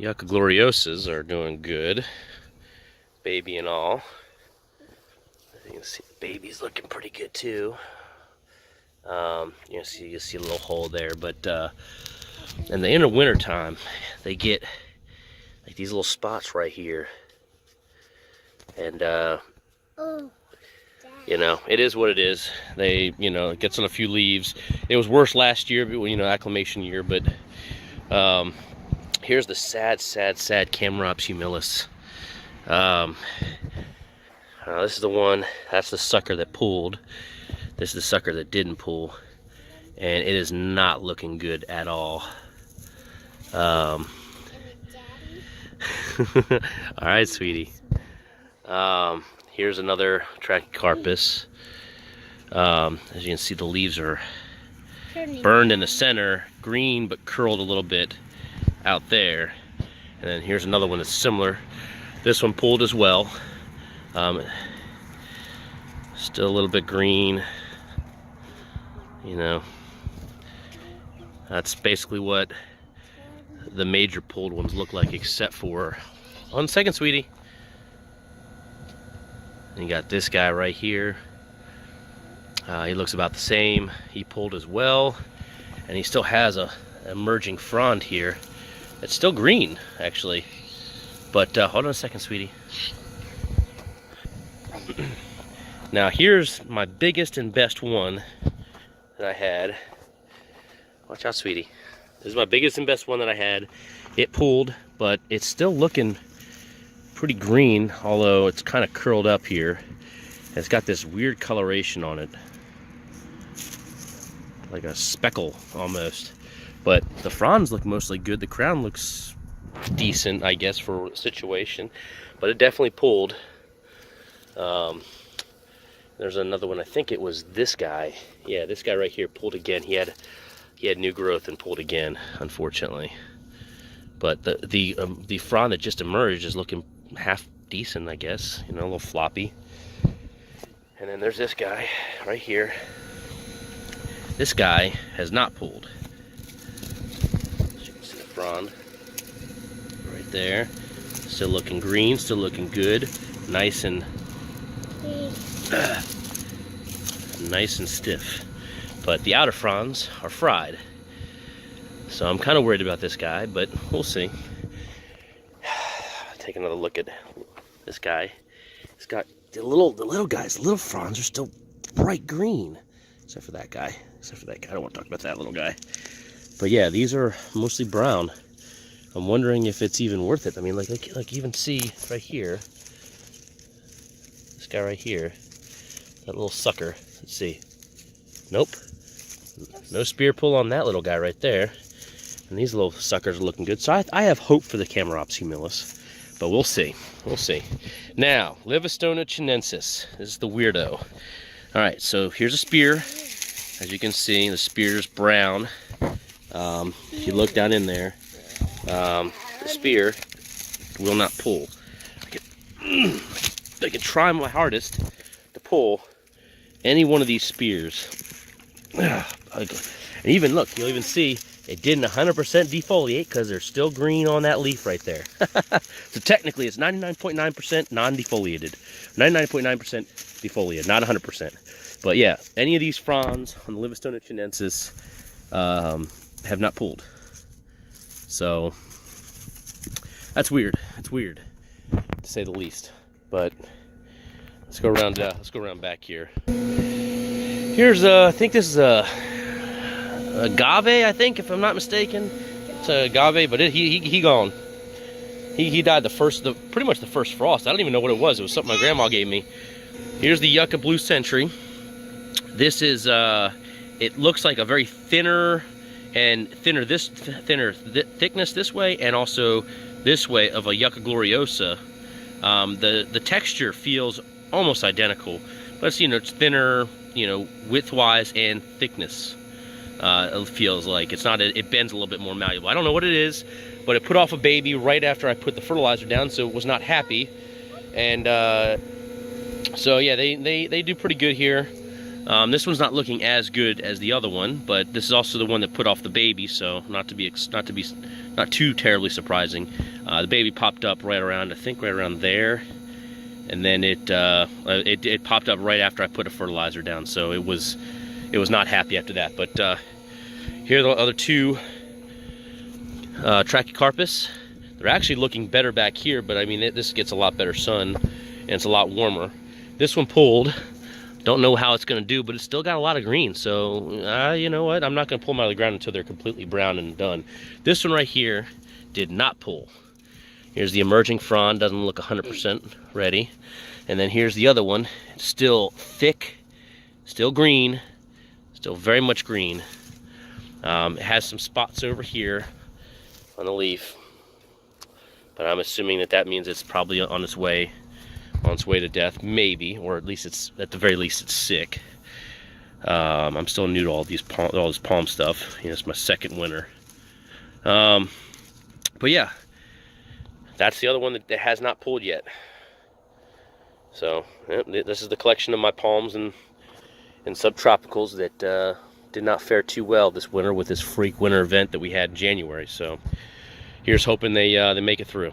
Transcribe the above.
Yucca gloriosas are doing good, baby and all. You can see the baby's looking pretty good too. You see a little hole there, but in the inner winter time, they get like these little spots right here, and you know, it is what it is. They, you know, it gets on a few leaves. It was worse last year, but you know, acclimation year. But here's the sad Camerops humilis. This is the one. That's the sucker that pulled. This is the sucker that didn't pull, and it is not looking good at all. All right, sweetie. Here's another Trachycarpus. As you can see, the leaves are burned in the center, green but curled a little bit out there. And then here's another one that's similar. This one pulled as well. Still a little bit green. You know, that's basically what the major pulled ones look like, except for 1 second, sweetie. And you got this guy right here. He looks about the same. He pulled as well, and he still has a emerging frond here. It's still green, actually. But hold on a second, sweetie. Now here's my biggest and best one that I had. Watch out, sweetie. This is my biggest and best one that I had. It pulled, but it's still looking pretty green, although it's kind of curled up here. It's got this weird coloration on it, like a speckle almost. But the fronds look mostly good. The crown looks decent, I guess, for the situation, but it definitely pulled. There's another one. I think it was this guy. Yeah, this guy right here pulled again. He had new growth and pulled again, unfortunately. But the frond that just emerged is looking half decent, I guess. You know, a little floppy. And then there's this guy right here. This guy has not pulled. As you can see the frond right there. Still looking green, still looking good. Nice and nice and stiff. But the outer fronds are fried. So I'm kind of worried about this guy, but we'll see. Take another look at this guy. It's got the little guys, the little fronds are still bright green. Except for that guy. I don't want to talk about that little guy. But yeah, these are mostly brown. I'm wondering if it's even worth it. I mean, like even see right here. This guy right here. That little sucker. Let's see. Nope. No spear pull on that little guy right there. And these little suckers are looking good. So I have hope for the Camerops humilis. But we'll see. We'll see. Now, Livistona chinensis. This is the weirdo. Alright, so here's a spear. As you can see, the spear is brown. If you look down in there, the spear will not pull. I can try my hardest to pull any one of these spears. And even look, you'll even see it didn't 100% defoliate because they're still green on that leaf right there. So technically it's 99.9% non-defoliated. 99.9% defoliated, not 100%. But yeah, any of these fronds on the Livistona chinensis have not pulled. So that's weird. It's weird, to say the least. But let's go around. Let's go around back here. Here's I think this is a agave. I think, if I'm not mistaken, it's a agave. But he gone. He died pretty much the first frost. I don't even know what it was. It was something my grandma gave me. Here's the Yucca Blue Century. This is it looks like a very thinner thickness this way, and also this way of a Yucca gloriosa. The texture feels almost identical, but it's thinner, width-wise and thickness. It feels like it's not. It bends a little bit more malleable. I don't know what it is, but it put off a baby right after I put the fertilizer down, so it was not happy. And so yeah, they do pretty good here. This one's not looking as good as the other one, but this is also the one that put off the baby, so not too terribly surprising. The baby popped up right around, I think right around there, and then it popped up right after I put a fertilizer down, so it was not happy after that. But here are the other two Trachycarpus. They're actually looking better back here, but I mean this gets a lot better sun and it's a lot warmer. This one pulled. Don't know how it's going to do, but it's still got a lot of green. So you know what? I'm not going to pull them out of the ground until they're completely brown and done. This one right here did not pull. Here's the emerging frond. Doesn't look 100% ready. And then here's the other one. It's still thick, still green, still very much green. It has some spots over here on the leaf, but I'm assuming that means it's probably on its way to death, maybe, or at the very least it's sick. I'm still new to all this palm stuff. You know, it's my second winter. But yeah, that's the other one that has not pulled yet. So this is the collection of my palms and subtropicals that did not fare too well this winter with this freak winter event that we had in January. So here's hoping they make it through.